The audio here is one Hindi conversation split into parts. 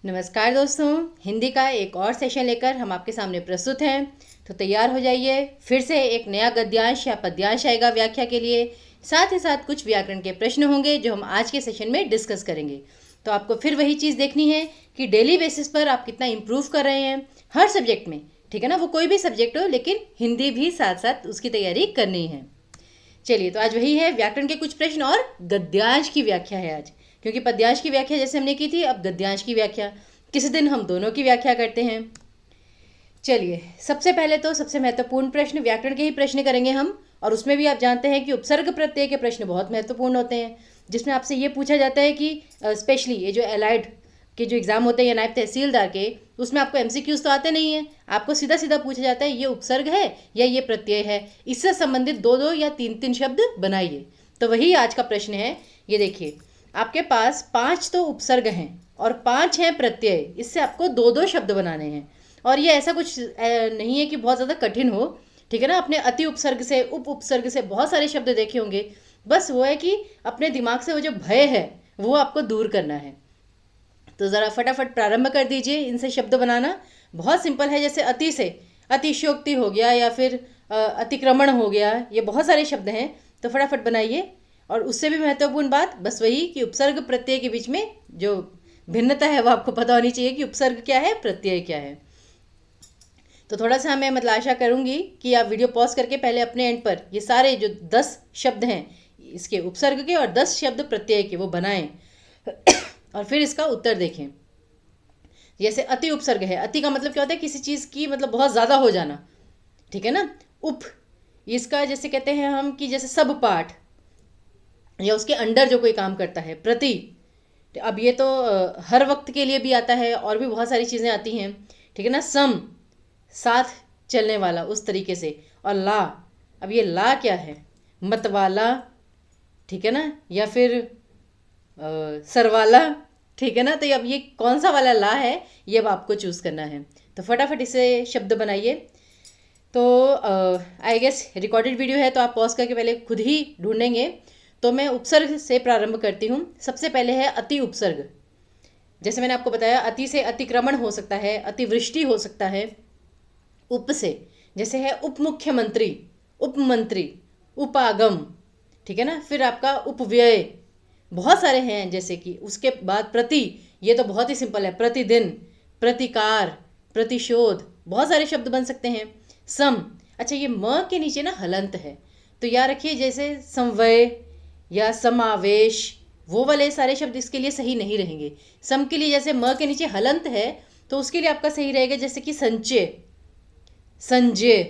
नमस्कार दोस्तों, हिंदी का एक और सेशन लेकर हम आपके सामने प्रस्तुत हैं। तो तैयार हो जाइए, फिर से एक नया गद्यांश या पद्यांश आएगा व्याख्या के लिए। साथ ही साथ कुछ व्याकरण के प्रश्न होंगे जो हम आज के सेशन में डिस्कस करेंगे। तो आपको फिर वही चीज़ देखनी है कि डेली बेसिस पर आप कितना इम्प्रूव कर रहे हैं हर सब्जेक्ट में, ठीक है ना। वो कोई भी सब्जेक्ट हो, लेकिन हिंदी भी साथ साथ उसकी तैयारी करनी है। चलिए, तो आज वही है, व्याकरण के कुछ प्रश्न और गद्यांश की व्याख्या है आज। क्योंकि पद्यांश की व्याख्या जैसे हमने की थी, अब गद्यांश की व्याख्या किसी दिन हम दोनों की व्याख्या करते हैं। चलिए, सबसे पहले तो सबसे महत्वपूर्ण प्रश्न, व्याकरण के ही प्रश्न करेंगे हम। और उसमें भी आप जानते हैं कि उपसर्ग प्रत्यय के प्रश्न बहुत महत्वपूर्ण होते हैं, जिसमें आपसे ये पूछा जाता है कि स्पेशली ये जो एलाइड के जो एग्ज़ाम होते हैं या नायब तहसीलदार के, उसमें आपको एमसीक्यूज तो आते नहीं हैं। आपको सीधा सीधा पूछा जाता है ये उपसर्ग है या ये प्रत्यय है, इससे संबंधित दो दो या तीन तीन शब्द बनाइए। तो वही आज का प्रश्न है। ये देखिए, आपके पास 5 तो उपसर्ग हैं और 5 हैं प्रत्यय। इससे आपको दो दो शब्द बनाने हैं। और ये ऐसा कुछ नहीं है कि बहुत ज़्यादा कठिन हो, ठीक है ना। अपने अति उपसर्ग से, उप उपसर्ग से बहुत सारे शब्द देखे होंगे। बस वो है कि अपने दिमाग से वो जो भय है वो आपको दूर करना है। तो ज़रा फटाफट प्रारंभ कर दीजिए इनसे शब्द बनाना। बहुत सिंपल है। जैसे अति से अतिशयोक्ति हो गया या फिर अतिक्रमण हो गया, ये बहुत सारे शब्द हैं। तो फटाफट बनाइए। और उससे भी महत्वपूर्ण बात बस वही कि उपसर्ग प्रत्यय के बीच में जो भिन्नता है वो आपको पता होनी चाहिए कि उपसर्ग क्या है, प्रत्यय क्या है। तो थोड़ा सा मैं मतलब आशा करूंगी कि आप वीडियो पॉज करके पहले अपने एंड पर ये सारे जो 10 शब्द हैं इसके उपसर्ग के और 10 शब्द प्रत्यय के वो बनाएं और फिर इसका उत्तर देखें। जैसे अति उपसर्ग है, अति का मतलब क्या होता है, किसी चीज़ की मतलब बहुत ज़्यादा हो जाना, ठीक है ना। उप, इसका जैसे कहते हैं हम कि जैसे सब पाठ या उसके अंडर जो कोई काम करता है। प्रति, अब ये तो हर वक्त के लिए भी आता है और भी बहुत सारी चीज़ें आती हैं, ठीक है ना। सम, साथ चलने वाला, उस तरीके से। और ला, अब ये ला क्या है, मतवाला, ठीक है ना, या फिर सरवाला, ठीक है ना। तो अब ये कौन सा वाला ला है ये अब आपको चूज़ करना है। तो फटाफट इसे शब्द बनाइए। तो आई गेस रिकॉर्डेड वीडियो है तो आप पॉज करके पहले खुद ही ढूंढेंगे। तो मैं उपसर्ग से प्रारंभ करती हूँ। सबसे पहले है अति उपसर्ग। जैसे मैंने आपको बताया, अति से अतिक्रमण हो सकता है, अतिवृष्टि हो सकता है। उप से जैसे है उप मुख्यमंत्री, उपमंत्री, उपागम, ठीक है ना। फिर आपका उपव्यय, बहुत सारे हैं। जैसे कि उसके बाद प्रति, ये तो बहुत ही सिंपल है, प्रतिदिन, प्रतिकार, प्रतिशोध, बहुत सारे शब्द बन सकते हैं। सम, अच्छा ये म के नीचे ना हलंत है, तो याद रखिए जैसे समवय या समावेश, वो वाले सारे शब्द इसके लिए सही नहीं रहेंगे। सम के लिए जैसे म के नीचे हलंत है तो उसके लिए आपका सही रहेगा जैसे कि संचय, संजय,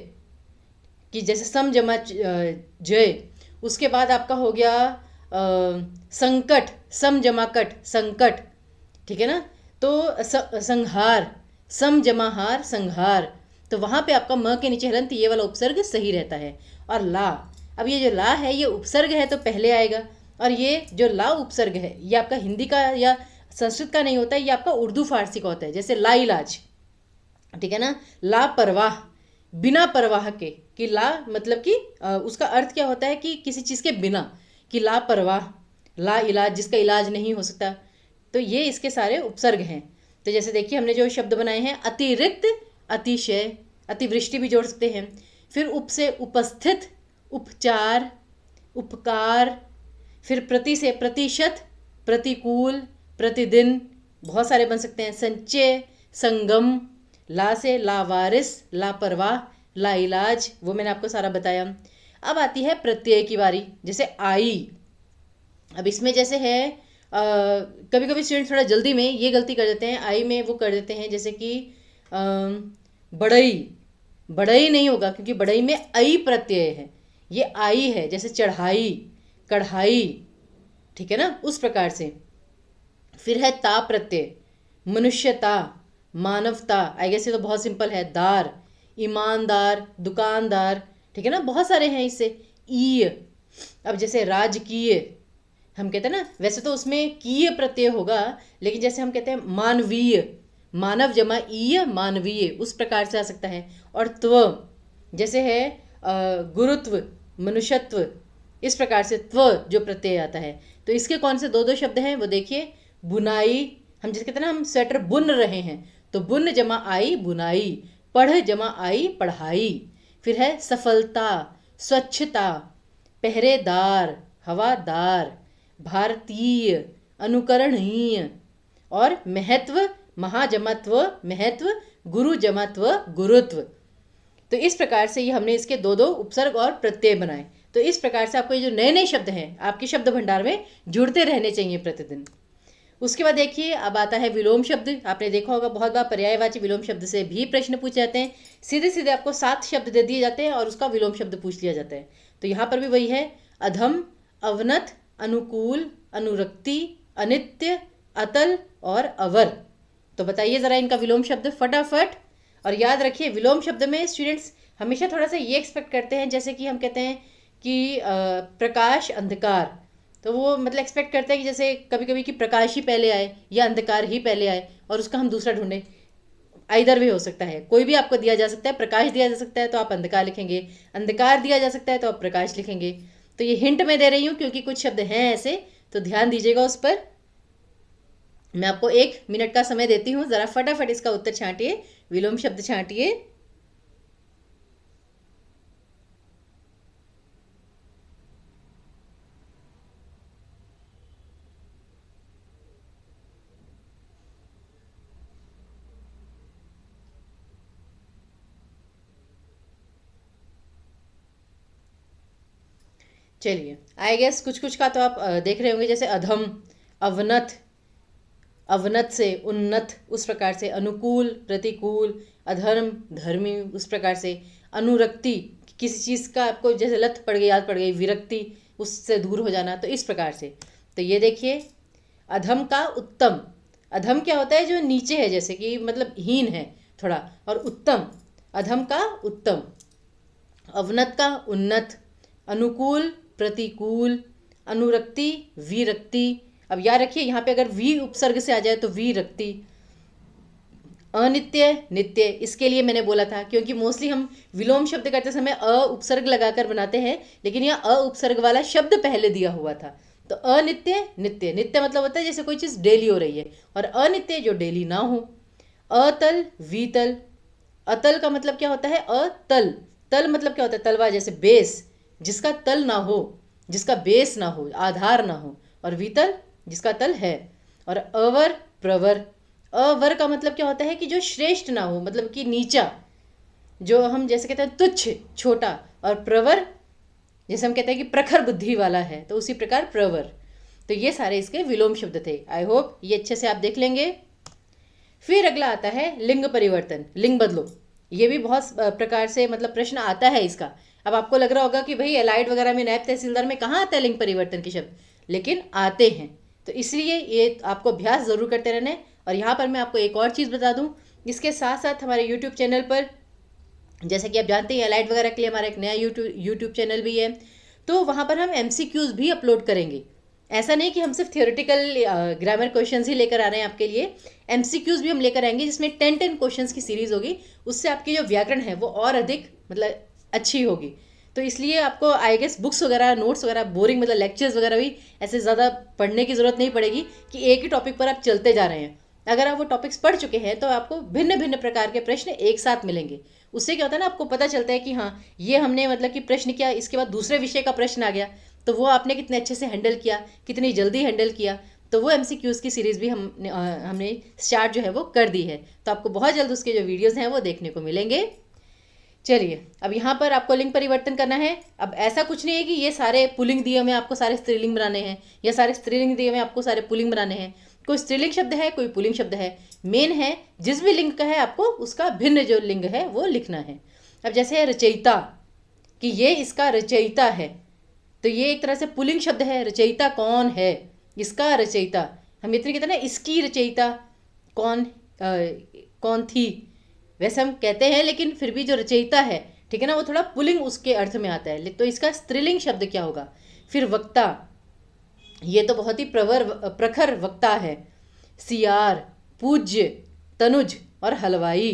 कि जैसे सम जमा जय। उसके बाद आपका हो गया संकट, सम जमा कट, संकट, ठीक है ना। तो संहार, सम जमा हार, संहार। तो वहाँ पे आपका म के नीचे हलंत, ये वाला उपसर्ग सही रहता है। और ला, अब ये जो ला है ये उपसर्ग है तो पहले आएगा। और ये जो ला उपसर्ग है ये आपका हिंदी का या संस्कृत का नहीं होता है, ये आपका उर्दू फारसी का होता है। जैसे ला इलाज, ठीक है ना। लापरवाह, बिना परवाह के, कि ला मतलब कि उसका अर्थ क्या होता है कि किसी चीज़ के बिना, कि लापरवाह। ला इलाज, जिसका इलाज नहीं हो सकता। तो ये इसके सारे उपसर्ग हैं। तो जैसे देखिए हमने जो शब्द बनाए हैं, अतिरिक्त, अतिशय, अतिवृष्टि भी जोड़ सकते हैं। फिर उप से उपस्थित, उपचार, उपकार। फिर प्रति से प्रतिशत, प्रतिकूल, प्रतिदिन, बहुत सारे बन सकते हैं। संचय, संगम। ला से लावारिस, लापरवाह, लाइलाज, वो मैंने आपको सारा बताया। अब आती है प्रत्यय की बारी। जैसे आई, अब इसमें जैसे है कभी कभी स्टूडेंट थोड़ा जल्दी में ये गलती कर देते हैं, आई में वो कर देते हैं जैसे कि बढ़ई, बढ़ई नहीं होगा क्योंकि बढ़ई में आई प्रत्यय है, ये आई है। जैसे चढ़ाई, कढ़ाई, ठीक है ना, उस प्रकार से। फिर है ता प्रत्यय, मनुष्यता, मानवता। आई गेस ये तो बहुत सिंपल है। दार, ईमानदार, दुकानदार, ठीक है ना, बहुत सारे हैं इससे। ईय, अब जैसे राजकीय, हम कहते हैं ना, वैसे तो उसमें कीय प्रत्यय होगा, लेकिन जैसे हम कहते हैं मानवीय, मानव जमा ईय, मानवीय, उस प्रकार से आ सकता है। और त्व, जैसे है गुरुत्व, मनुष्यत्व, इस प्रकार से त्व जो प्रत्यय आता है। तो इसके कौन से दो दो शब्द हैं वो देखिए, बुनाई, हम जैसे कहते हैं ना, हम स्वेटर बुन रहे हैं, तो बुन जमा आई बुनाई, पढ़ जमा आई पढ़ाई। फिर है सफलता, स्वच्छता, पहरेदार, हवादार, भारतीय, अनुकरणीय, और महत्व, महाजमत्व, महत्व, गुरु जमत्व, गुरुत्व। तो इस प्रकार से ये हमने इसके दो दो उपसर्ग और प्रत्यय बनाए। तो इस प्रकार से आपको ये जो नए नए शब्द हैं आपके शब्द भंडार में जुड़ते रहने चाहिए प्रतिदिन। उसके बाद देखिए, अब आता है विलोम शब्द। आपने देखा होगा बहुत बार पर्यायवाची विलोम शब्द से भी प्रश्न पूछे जाते हैं। सीधे सीधे आपको 7 शब्द दे दिए जाते हैं और उसका विलोम शब्द पूछ लिया जाता है। तो यहाँ पर भी वही है, अधम, अवनत, अनुकूल, अनुरक्ति, अनित्य, अतल और अवर। तो बताइए ज़रा इनका विलोम शब्द फटाफट। और याद रखिए, विलोम शब्द में स्टूडेंट्स हमेशा थोड़ा सा ये एक्सपेक्ट करते हैं, जैसे कि हम कहते हैं कि प्रकाश अंधकार, तो वो मतलब एक्सपेक्ट करते हैं कि जैसे कभी कभी कि प्रकाश ही पहले आए या अंधकार ही पहले आए और उसका हम दूसरा ढूंढें। आइदर भी हो सकता है, कोई भी आपको दिया जा सकता है। प्रकाश दिया जा सकता है तो आप अंधकार लिखेंगे, अंधकार दिया जा सकता है तो आप प्रकाश लिखेंगे। तो ये हिंट मैं दे रही हूँ क्योंकि कुछ शब्द हैं ऐसे, तो ध्यान दीजिएगा उस पर। मैं आपको 1 मिनट का समय देती हूँ, ज़रा फटाफट इसका उत्तर छांटिए, विलोम शब्द छांटिए। चलिए, आई गेस कुछ कुछ का तो आप देख रहे होंगे, जैसे अधम, अवनत, अवनत से उन्नत, उस प्रकार से अनुकूल, प्रतिकूल, अधर्म, धर्मी, उस प्रकार से अनुरक्ति, किसी चीज़ का आपको जैसे लत पड़ गई, याद पड़ गई, विरक्ति, उससे दूर हो जाना, तो इस प्रकार से। तो ये देखिए, अधम का उत्तम, अधम क्या होता है, जो नीचे है, जैसे कि मतलब हीन है थोड़ा, और उत्तम, अधम का उत्तम, अवनत का उन्नत, अनुकूल, प्रतिकूल, अनुरक्ति, विरक्ति। अब याद रखिए, यहाँ पे अगर वी उपसर्ग से आ जाए तो विरक्ति। अनित्य, नित्य, इसके लिए मैंने बोला था क्योंकि मोस्टली हम विलोम शब्द करते समय अ उपसर्ग लगाकर बनाते हैं, लेकिन यह अ उपसर्ग वाला शब्द पहले दिया हुआ था। तो अनित्य, नित्य, नित्य मतलब होता है जैसे कोई चीज़ डेली हो रही है, और अनित्य जो डेली ना हो। अतल, वितल, अतल का मतलब क्या होता है, अतल, तल मतलब क्या होता है, तलवा, जैसे बेस, जिसका तल ना हो, जिसका बेस ना हो, आधार ना हो। और वितल, जिसका तल है। और अवर, प्रवर, अवर का मतलब क्या होता है कि जो श्रेष्ठ ना हो, मतलब कि नीचा, जो हम जैसे कहते हैं तुच्छ, छोटा। और प्रवर, जैसे हम कहते हैं कि प्रखर बुद्धि वाला है, तो उसी प्रकार प्रवर। तो ये सारे इसके विलोम शब्द थे। आई होप ये अच्छे से आप देख लेंगे। फिर अगला आता है लिंग परिवर्तन, लिंग बदलो। ये भी बहुत प्रकार से मतलब प्रश्न आता है इसका। अब आपको लग रहा होगा कि भाई एलाइड वगैरह में, नायब तहसीलदार में कहाँ आता है लिंग परिवर्तन के शब्द, लेकिन आते हैं। तो इसलिए ये आपको अभ्यास ज़रूर करते रहना है। और यहाँ पर मैं आपको एक और चीज़ बता दूँ, इसके साथ साथ हमारे यूट्यूब चैनल पर, जैसे कि आप जानते हैं एलाइड वगैरह के लिए हमारा एक नया यूट्यूब चैनल भी है, तो वहाँ पर हम MCQs भी अपलोड करेंगे। ऐसा नहीं कि हम सिर्फ थियोरेटिकल ग्रामर क्वेश्चंस ही लेकर आ रहे हैं आपके लिए, MCQs भी हम लेकर आएंगे, जिसमें 10 क्वेश्चंस की सीरीज़ होगी। उससे आपकी जो व्याकरण है वो और अधिक मतलब अच्छी होगी। तो इसलिए आपको आई गेस बुक्स वगैरह, नोट्स वगैरह, बोरिंग मतलब लेक्चर्स वगैरह भी ऐसे ज़्यादा पढ़ने की ज़रूरत नहीं पड़ेगी कि एक ही टॉपिक पर आप चलते जा रहे हैं। अगर आप वो टॉपिक्स पढ़ चुके हैं तो आपको भिन्न भिन्न प्रकार के प्रश्न एक साथ मिलेंगे। उससे क्या होता है ना, आपको पता चलता है कि हाँ, ये हमने मतलब कि प्रश्न किया, इसके बाद दूसरे विषय का प्रश्न आ गया, तो वो आपने कितने अच्छे से हैंडल किया, कितनी जल्दी हैंडल किया। तो वो MCQs की सीरीज़ भी हमने स्टार्ट जो है वो कर दी है। तो आपको बहुत जल्द उसके जो वीडियोज़ हैं वो देखने को मिलेंगे। चलिए, अब यहाँ पर आपको लिंग परिवर्तन करना है। अब ऐसा कुछ नहीं है कि ये सारे पुल्लिंग दिए में आपको सारे स्त्रीलिंग बनाने हैं, या सारे स्त्रीलिंग दिए में आपको सारे पुल्लिंग बनाने हैं। कोई स्त्रीलिंग शब्द है, कोई पुल्लिंग शब्द है। मेन है जिस भी लिंग का है आपको उसका भिन्न जो लिंग है वो लिखना है। अब जैसे है रचयिता, कि ये इसका रचयिता है, तो ये एक तरह से पुल्लिंग शब्द है। रचयिता कौन है, इसका रचयिता। हम इतने कहते हैं ना, इसकी रचयिता कौन थी, वैसे हम कहते हैं, लेकिन फिर भी जो रचयिता है, ठीक है ना, वो थोड़ा पुल्लिंग उसके अर्थ में आता है। तो इसका स्त्रीलिंग शब्द क्या होगा। फिर वक्ता, ये तो बहुत ही प्रखर वक्ता है। सियार, पूज्य, तनुज और हलवाई।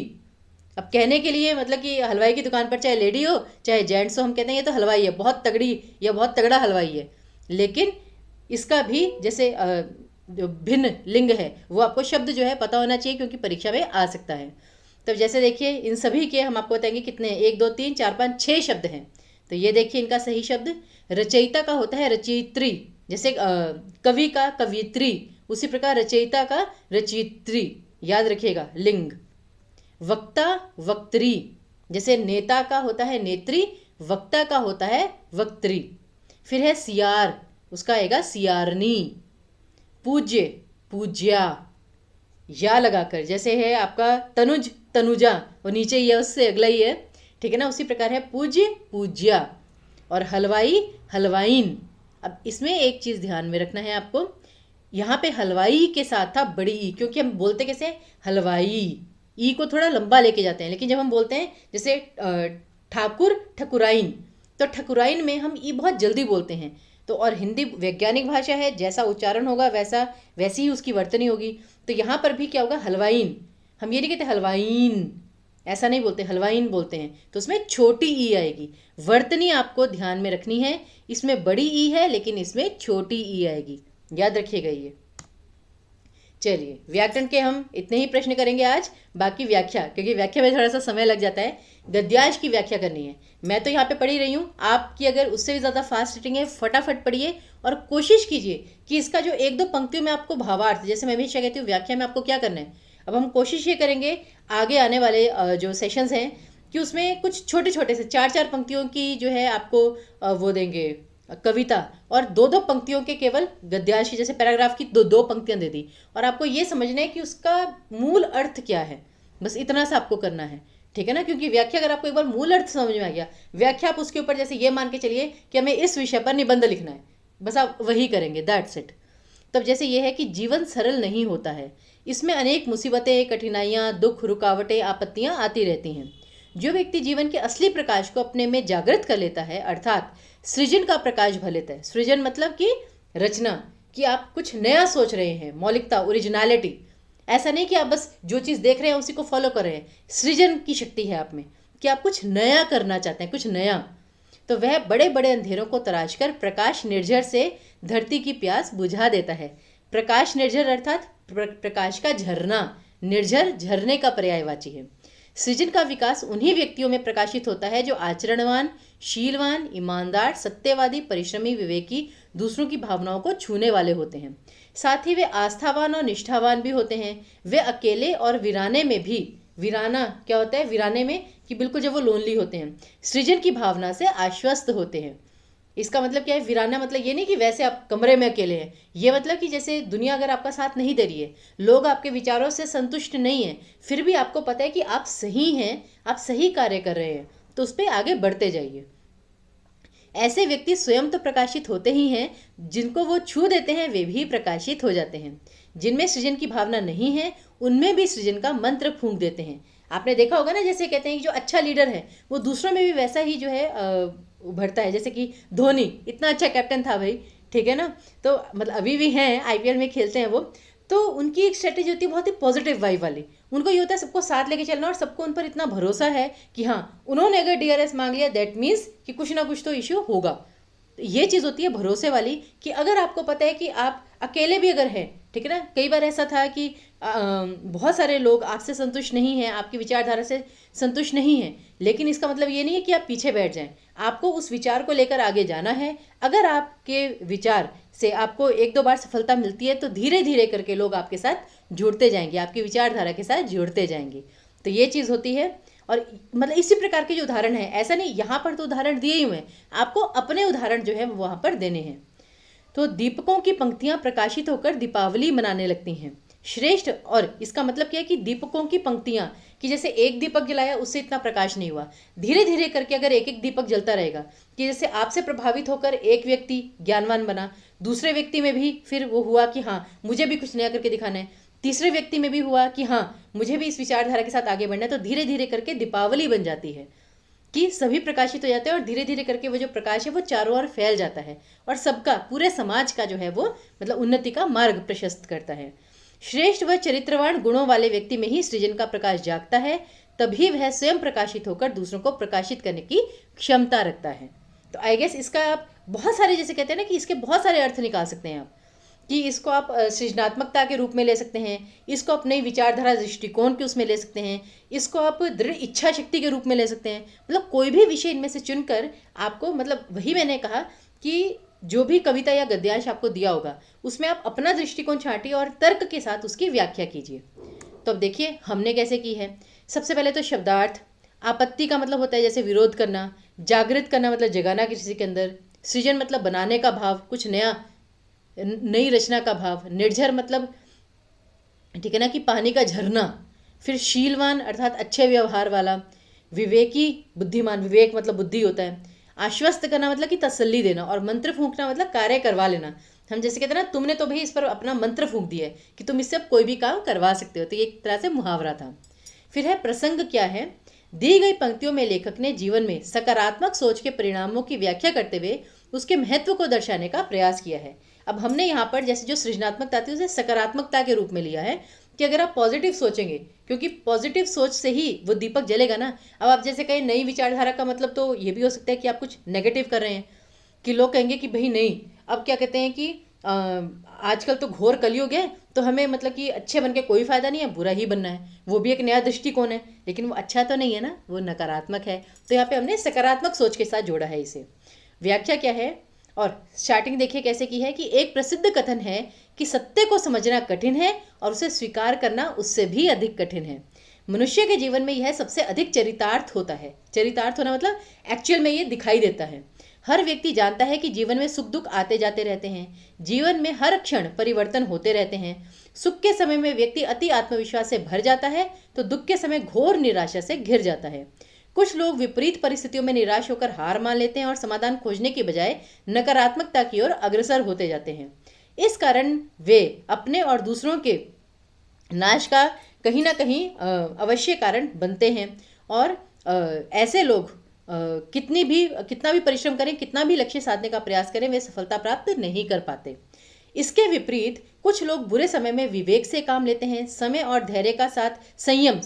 अब कहने के लिए मतलब कि हलवाई की दुकान पर चाहे लेडी हो चाहे जेंट्स हो, हम कहते हैं ये तो हलवाई है, बहुत तगड़ी या बहुत तगड़ा हलवाई है। लेकिन इसका भी जैसे जो भिन्न लिंग है वो आपको शब्द जो है पता होना चाहिए, क्योंकि परीक्षा में आ सकता है। तो जैसे देखिए इन सभी के हम आपको बताएंगे कितने हैं, 1 2 3 4 5 6 शब्द हैं। तो ये देखिए इनका सही शब्द रचयिता का होता है रचयित्री, जैसे कवि का कवियत्री, उसी प्रकार रचयिता का रचयित्री, याद रखिएगा लिंग। वक्ता वक्त्री, जैसे नेता का होता है नेत्री, वक्ता का होता है वक्त्री। फिर है सियार, उसका आएगा सियारनी। पूज्य पूज्या, या लगाकर, जैसे है आपका तनुज तनुजा, और नीचे ही है उससे अगला ही है, ठीक है ना। उसी प्रकार है पूज्य पूज्या। और हलवाई हलवाइन। अब इसमें एक चीज़ ध्यान में रखना है आपको, यहाँ पे हलवाई के साथ था बड़ी ई, क्योंकि हम बोलते कैसे हलवाई, ई को थोड़ा लंबा लेके जाते हैं, लेकिन जब हम बोलते हैं जैसे ठाकुर ठकुराइन, तो ठकुराइन में हम ई बहुत जल्दी बोलते हैं। तो और हिंदी वैज्ञानिक भाषा है, जैसा उच्चारण होगा वैसी ही उसकी वर्तनी होगी। तो यहाँ पर भी क्या होगा हलवाइन, हम ये नहीं कहते हलवाइन, ऐसा नहीं बोलते, हलवाइन बोलते हैं। तो उसमें छोटी ई आएगी, वर्तनी आपको ध्यान में रखनी है। इसमें बड़ी ई है लेकिन इसमें छोटी ई आएगी, याद रखिएगा ये। चलिए व्याकरण के हम इतने ही प्रश्न करेंगे आज, बाकी व्याख्या, क्योंकि व्याख्या में थोड़ा सा समय लग जाता है, गद्यांश की व्याख्या करनी है। मैं तो यहाँ पे पढ़ी रही हूँ, आपकी अगर उससे भी ज़्यादा फास्ट रीडिंग है फटाफट पढ़िए और कोशिश कीजिए कि इसका जो 1 2 पंक्तियों में आपको भावार्थ, जैसे मैं हमेशा कहती हूँ व्याख्या में आपको क्या करना है, अब हम कोशिश ये करेंगे आगे आने वाले जो सेशंस हैं कि उसमें कुछ छोटे छोटे से 4 4 पंक्तियों की जो है आपको वो देंगे कविता, और 2 2 पंक्तियों के केवल गद्यांश की, जैसे पैराग्राफ की 2 2 पंक्तियां दे दी, और आपको ये समझना है कि उसका मूल अर्थ क्या है, बस इतना सा आपको करना है, ठीक है ना। क्योंकि व्याख्या अगर आपको एक बार मूल अर्थ समझ में आ गया, व्याख्या आप उसके ऊपर जैसे ये मान के चलिए कि हमें इस विषय पर निबंध लिखना है, बस आप वही करेंगे, दैट्स इट। तब जैसे ये है कि जीवन सरल नहीं होता है, इसमें अनेक मुसीबतें, कठिनाइयाँ, दुख, रुकावटें, आपत्तियाँ आती रहती हैं। जो व्यक्ति जीवन के असली प्रकाश को अपने में जागृत कर लेता है, अर्थात सृजन का प्रकाश भर लेता है, सृजन मतलब कि रचना, कि आप कुछ नया सोच रहे हैं, मौलिकता, ओरिजिनलिटी, ऐसा नहीं कि आप बस जो चीज़ देख रहे हैं उसी को फॉलो कर रहे हैं, सृजन की शक्ति है आप में कि आप कुछ नया करना चाहते हैं, कुछ नया। तो वह बड़े बड़े अंधेरों को तराश कर प्रकाश निर्झर से धरती की प्यास बुझा देता है। प्रकाश निर्झर अर्थात प्रकाश का झरना, निर्झर झरने का पर्यायवाची है। सृजन का विकास उन्हीं व्यक्तियों में प्रकाशित होता है जो आचरणवान, शीलवान, ईमानदार, सत्यवादी, परिश्रमी, विवेकी, दूसरों की भावनाओं को छूने वाले होते हैं। साथ ही वे आस्थावान और निष्ठावान भी होते हैं। वे अकेले और वीराने में भी, वीराना क्या होता है वीराने में, कि बिल्कुल जब वो लोनली होते हैं, सृजन की भावना से आश्वस्त होते हैं। इसका मतलब क्या है, वीराना मतलब ये नहीं कि वैसे आप कमरे में अकेले हैं, ये मतलब कि जैसे दुनिया अगर आपका साथ नहीं दे रही है, लोग आपके विचारों से संतुष्ट नहीं हैं, फिर भी आपको पता है कि आप सही हैं, आप सही कार्य कर रहे हैं, तो उस पर आगे बढ़ते जाइए। ऐसे व्यक्ति स्वयं तो प्रकाशित होते ही हैं, जिनको वो छू देते हैं वे भी प्रकाशित हो जाते हैं। जिनमें सृजन की भावना नहीं है उनमें भी सृजन का मंत्र फूंक देते हैं। आपने देखा होगा ना, जैसे कहते हैं कि जो अच्छा लीडर है वो दूसरों में भी वैसा ही जो है उभरता है। जैसे कि धोनी इतना अच्छा कैप्टन था भाई, ठीक है ना, तो मतलब अभी भी हैं, आईपीएल में खेलते हैं वो, तो उनकी एक स्ट्रेटेजी होती है बहुत ही पॉजिटिव वाइब वाली। उनको ये होता है सबको साथ लेके चलना, और सबको उन पर इतना भरोसा है कि हाँ उन्होंने अगर डीआरएस मांग लिया दैट मीन्स कि कुछ ना कुछ तो इश्यू होगा। तो ये चीज़ होती है भरोसे वाली, कि अगर आपको पता है कि आप अकेले भी अगर हैं, ठीक है ना, कई बार ऐसा था कि बहुत सारे लोग आपसे संतुष्ट नहीं हैं, आपकी विचारधारा से संतुष्ट नहीं हैं, लेकिन इसका मतलब ये नहीं है कि आप पीछे बैठ जाएं, आपको उस विचार को लेकर आगे जाना है। अगर आपके विचार से आपको 1 2 बार सफलता मिलती है तो धीरे धीरे करके लोग आपके साथ जुड़ते जाएंगे, आपकी विचारधारा के साथ जुड़ते जाएंगे। तो ये चीज़ होती है। और मतलब इसी प्रकार के जो उदाहरण है, ऐसा नहीं यहाँ पर तो उदाहरण दिए ही हुए हैं, आपको अपने उदाहरण जो है वहाँ पर देने हैं। तो दीपकों की पंक्तियाँ प्रकाशित होकर दीपावली मनाने लगती हैं। श्रेष्ठ, और इसका मतलब क्या है कि दीपकों की पंक्तियाँ, कि जैसे एक दीपक जलाया उससे इतना प्रकाश नहीं हुआ, धीरे धीरे करके अगर एक एक दीपक जलता रहेगा, कि जैसे आपसे प्रभावित होकर एक व्यक्ति ज्ञानवान बना, दूसरे व्यक्ति में भी फिर वो हुआ कि हाँ मुझे भी कुछ नया करके दिखाना है, तीसरे व्यक्ति में भी हुआ कि हाँ मुझे भी इस विचारधारा के साथ आगे बढ़ना है, तो धीरे धीरे करके दीपावली बन जाती है कि सभी प्रकाशित हो जाते हैं, और धीरे धीरे करके वो जो प्रकाश है वो चारों ओर फैल जाता है, और सबका, पूरे समाज का जो है वो मतलब उन्नति का मार्ग प्रशस्त करता है। श्रेष्ठ व चरित्रवान गुणों वाले व्यक्ति में ही सृजन का प्रकाश जागता है, तभी वह स्वयं प्रकाशित होकर दूसरों को प्रकाशित करने की क्षमता रखता है। तो आई गेस इसका आप बहुत सारे, जैसे कहते हैं ना कि इसके बहुत सारे अर्थ निकाल सकते हैं आप, कि इसको आप सृजनात्मकता के रूप में ले सकते हैं, इसको अपने विचारधारा दृष्टिकोण के उसमें ले सकते हैं, इसको आप दृढ़ इच्छा शक्ति के रूप में ले सकते हैं। मतलब कोई भी विषय इनमें से चुनकर आपको, मतलब वही मैंने कहा कि जो भी कविता या गद्यांश आपको दिया होगा उसमें आप अपना दृष्टिकोण छांटिए और तर्क के साथ उसकी व्याख्या कीजिए। तो अब देखिए हमने कैसे की है। सबसे पहले तो शब्दार्थ। आपत्ति का मतलब होता है जैसे विरोध करना, जागृत करना मतलब जगाना किसी के अंदर, सृजन मतलब बनाने का भाव, कुछ नया, नई रचना का भाव, निर्झर मतलब ठीक है ना कि पानी का झरना, फिर शीलवान अर्थात अच्छे व्यवहार वाला, विवेकी बुद्धिमान, विवेक मतलब बुद्धि होता है, आश्वस्त करना मतलब कि तसल्ली देना, और मंत्र फूंकना मतलब कार्य करवा लेना। हम जैसे कहते हैं ना, तुमने तो भाई इस पर अपना मंत्र फूंक दिया है कि तुम इससे अब कोई भी काम करवा सकते हो, तो ये एक तरह से मुहावरा था। फिर है प्रसंग। क्या है? दी गई पंक्तियों में लेखक ने जीवन में सकारात्मक सोच के परिणामों की व्याख्या करते हुए उसके महत्व को दर्शाने का प्रयास किया है। अब हमने यहाँ पर जैसे जो सृजनात्मकता थी उसे सकारात्मकता के रूप में लिया है कि अगर आप पॉजिटिव सोचेंगे, क्योंकि पॉजिटिव सोच से ही वो दीपक जलेगा ना। अब आप जैसे कहें नई विचारधारा का मतलब तो ये भी हो सकता है कि आप कुछ नेगेटिव कर रहे हैं, कि लोग कहेंगे कि भाई नहीं, अब क्या कहते हैं कि आजकल तो घोर कलयुग है, तो हमें मतलब कि अच्छे बन के कोई फायदा नहीं है, बुरा ही बनना है। वो भी एक नया दृष्टिकोण है, लेकिन वो अच्छा तो नहीं है ना, वो नकारात्मक है। तो यहाँ पे हमने सकारात्मक सोच के साथ जोड़ा है इसे। व्याख्या क्या है, और स्टार्टिंग देखिए कैसे की है कि एक प्रसिद्ध कथन है कि सत्य को समझना कठिन है और उसे स्वीकार करना उससे भी अधिक कठिन है। मनुष्य के जीवन में यह सबसे अधिक चरितार्थ होता है। चरितार्थ होना मतलब एक्चुअल में ये दिखाई देता है। हर व्यक्ति जानता है कि जीवन में सुख दुख आते जाते रहते हैं, जीवन में हर क्षण परिवर्तन होते रहते हैं। सुख के समय में व्यक्ति अति आत्मविश्वास से भर जाता है, तो दुख के समय घोर निराशा से घिर जाता है। कुछ लोग विपरीत परिस्थितियों में निराश होकर हार मान लेते हैं और समाधान खोजने के बजाय नकारात्मकता की ओर अग्रसर होते जाते हैं। इस कारण वे अपने और दूसरों के नाश का कहीं ना कहीं अवश्य कारण बनते हैं, और ऐसे लोग कितना भी परिश्रम करें, कितना भी लक्ष्य साधने का प्रयास करें, वे सफलता प्राप्त नहीं कर पाते। इसके विपरीत कुछ लोग बुरे समय में विवेक से काम लेते हैं, समय और धैर्य का साथ संयम,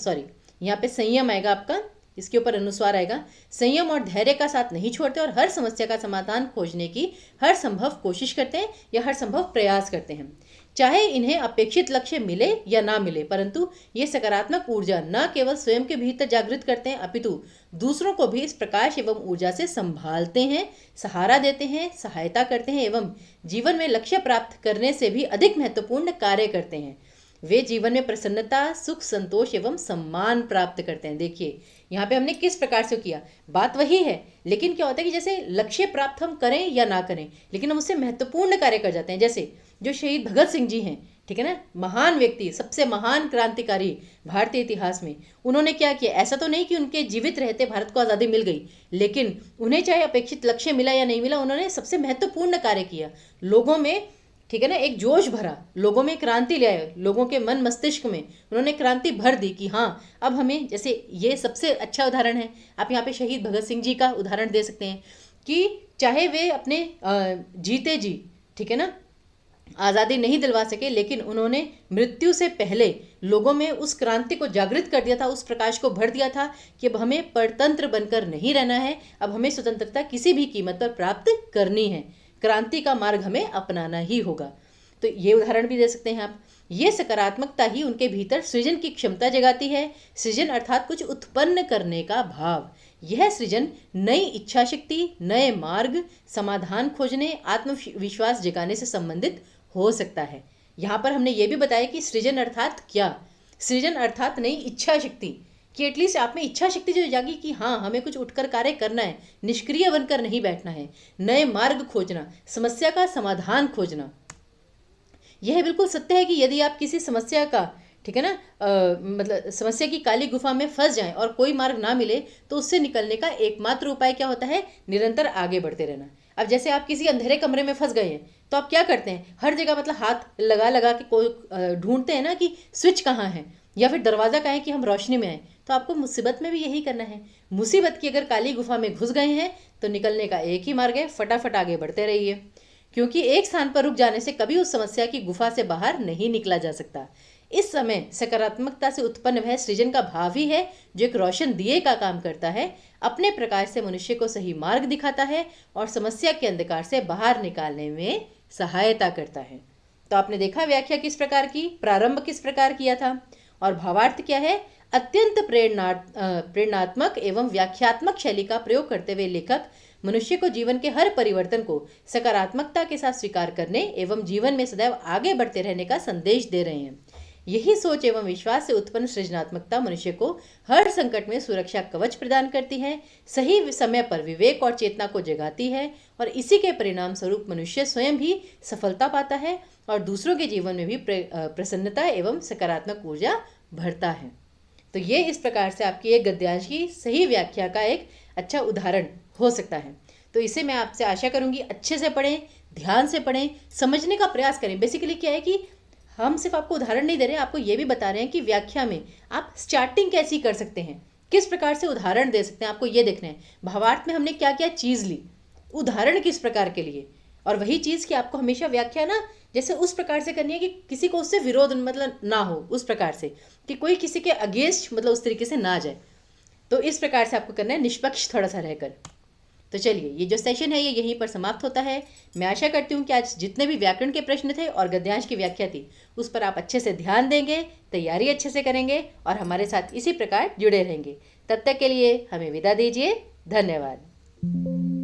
यहाँ पे संयम आएगा आपका, इसके ऊपर अनुस्वार आएगा, संयम और धैर्य का साथ नहीं छोड़ते और हर समस्या का समाधान खोजने की हर संभव कोशिश करते हैं या हर संभव प्रयास करते हैं, चाहे इन्हें अपेक्षित लक्ष्य मिले या ना मिले। परंतु ये सकारात्मक ऊर्जा न केवल स्वयं के भीतर जागृत करते हैं, अपितु दूसरों को भी इस प्रकाश एवं ऊर्जा से संभालते हैं, सहारा देते हैं, सहायता करते हैं एवं जीवन में लक्ष्य प्राप्त करने से भी अधिक महत्वपूर्ण कार्य करते हैं। वे जीवन में प्रसन्नता, सुख, संतोष एवं सम्मान प्राप्त करते हैं। देखिए यहाँ पे हमने किस प्रकार से किया, बात वही है, लेकिन क्या होता है कि जैसे लक्ष्य प्राप्त हम करें या ना करें, लेकिन हम उससे महत्वपूर्ण कार्य कर जाते हैं। जैसे जो शहीद भगत सिंह जी हैं, ठीक है ना, महान व्यक्ति, सबसे महान क्रांतिकारी भारतीय इतिहास में, उन्होंने क्या किया? ऐसा तो नहीं कि उनके जीवित रहते भारत को आज़ादी मिल गई, लेकिन उन्हें चाहे अपेक्षित लक्ष्य मिला या नहीं मिला, उन्होंने सबसे महत्वपूर्ण कार्य किया, लोगों में, ठीक है ना, एक जोश भरा, लोगों में क्रांति ले आए, लोगों के मन मस्तिष्क में उन्होंने क्रांति भर दी कि हाँ अब हमें, जैसे ये सबसे अच्छा उदाहरण है। आप यहाँ पे शहीद भगत सिंह जी का उदाहरण दे सकते हैं कि चाहे वे अपने जीते जी, ठीक है ना, आज़ादी नहीं दिलवा सके, लेकिन उन्होंने मृत्यु से पहले लोगों में उस क्रांति को जागृत कर दिया था, उस प्रकाश को भर दिया था कि अब हमें परतंत्र बनकर नहीं रहना है, अब हमें स्वतंत्रता किसी भी कीमत पर प्राप्त करनी है, क्रांति का मार्ग हमें अपनाना ही होगा। तो ये उदाहरण भी दे सकते हैं आप। ये सकारात्मकता ही उनके भीतर सृजन की क्षमता जगाती है। सृजन अर्थात कुछ उत्पन्न करने का भाव। यह सृजन नई इच्छा शक्ति, नए मार्ग, समाधान खोजने, आत्मविश्वास जगाने से संबंधित हो सकता है। यहाँ पर हमने ये भी बताया कि सृजन अर्थात क्या, सृजन अर्थात नई इच्छा शक्ति, कि एटलीस्ट आप में इच्छा शक्ति जो जागी कि हाँ हमें कुछ उठकर कार्य करना है, निष्क्रिय बनकर नहीं बैठना है, नए मार्ग खोजना, समस्या का समाधान खोजना। यह बिल्कुल सत्य है कि यदि आप किसी समस्या का, ठीक है ना, मतलब समस्या की काली गुफा में फंस जाएं और कोई मार्ग ना मिले, तो उससे निकलने का एकमात्र उपाय क्या होता है? निरंतर आगे बढ़ते रहना। अब जैसे आप किसी अंधेरे कमरे में फंस गए हैं, तो आप क्या करते हैं? हर जगह मतलब हाथ लगा लगा के कोई ढूंढते हैं ना कि स्विच कहाँ है, या फिर दरवाज़ा कहाँ है कि हम रोशनी में आए। तो आपको मुसीबत में भी यही करना है। मुसीबत की अगर काली गुफा में घुस गए हैं तो निकलने का एक ही मार्ग है, फटाफट आगे बढ़ते रहिए, क्योंकि एक स्थान पर रुक जाने से कभी उस समस्या की गुफा से बाहर नहीं निकला जा सकता। इस समय सकारात्मकता से उत्पन्न वह सृजन का भाव ही है जो एक रोशन दिए का काम करता है, अपने प्रकाश से मनुष्य को सही मार्ग दिखाता है और समस्या के अंधकार से बाहर निकालने में सहायता करता है। तो आपने देखा व्याख्या किस प्रकार की, प्रारंभ किस प्रकार किया था, और भावार्थ क्या है, अत्यंत प्रेरणात्मक एवं व्याख्यात्मक शैली का प्रयोग करते हुए लेखक मनुष्य को जीवन के हर परिवर्तन को सकारात्मकता के साथ स्वीकार करने एवं जीवन में सदैव आगे बढ़ते रहने का संदेश दे रहे हैं। यही सोच एवं विश्वास से उत्पन्न सृजनात्मकता मनुष्य को हर संकट में सुरक्षा कवच प्रदान करती है, सही समय पर विवेक और चेतना को जगाती है, और इसी के परिणाम स्वरूप मनुष्य स्वयं भी सफलता पाता है और दूसरों के जीवन में भी प्रसन्नता एवं सकारात्मक ऊर्जा भरता है। तो ये इस प्रकार से आपकी एक गद्यांश की सही व्याख्या का एक अच्छा उदाहरण हो सकता है। तो इसे मैं आपसे आशा करूंगी अच्छे से पढ़ें, ध्यान से पढ़ें, समझने का प्रयास करें। बेसिकली क्या है कि हम सिर्फ आपको उदाहरण नहीं दे रहे हैं, आपको ये भी बता रहे हैं कि व्याख्या में आप स्टार्टिंग कैसी कर सकते हैं, किस प्रकार से उदाहरण दे सकते हैं, आपको ये देखना है। भावार्थ में हमने क्या क्या चीज़ ली, उदाहरण किस प्रकार के लिए, और वही चीज़ कि आपको हमेशा व्याख्या ना जैसे उस प्रकार से करनी है कि किसी को उससे विरोध मतलब ना हो, उस प्रकार से कि कोई किसी के अगेंस्ट मतलब उस तरीके से ना जाए। तो इस प्रकार से आपको करना है, निष्पक्ष थोड़ा सा रहकर। तो चलिए, ये जो सेशन है ये यहीं पर समाप्त होता है। मैं आशा करती हूँ कि आज जितने भी व्याकरण के प्रश्न थे और गद्यांश की व्याख्या थी उस पर आप अच्छे से ध्यान देंगे, तैयारी अच्छे से करेंगे और हमारे साथ इसी प्रकार जुड़े रहेंगे। तब तक के लिए हमें विदा दीजिए। धन्यवाद।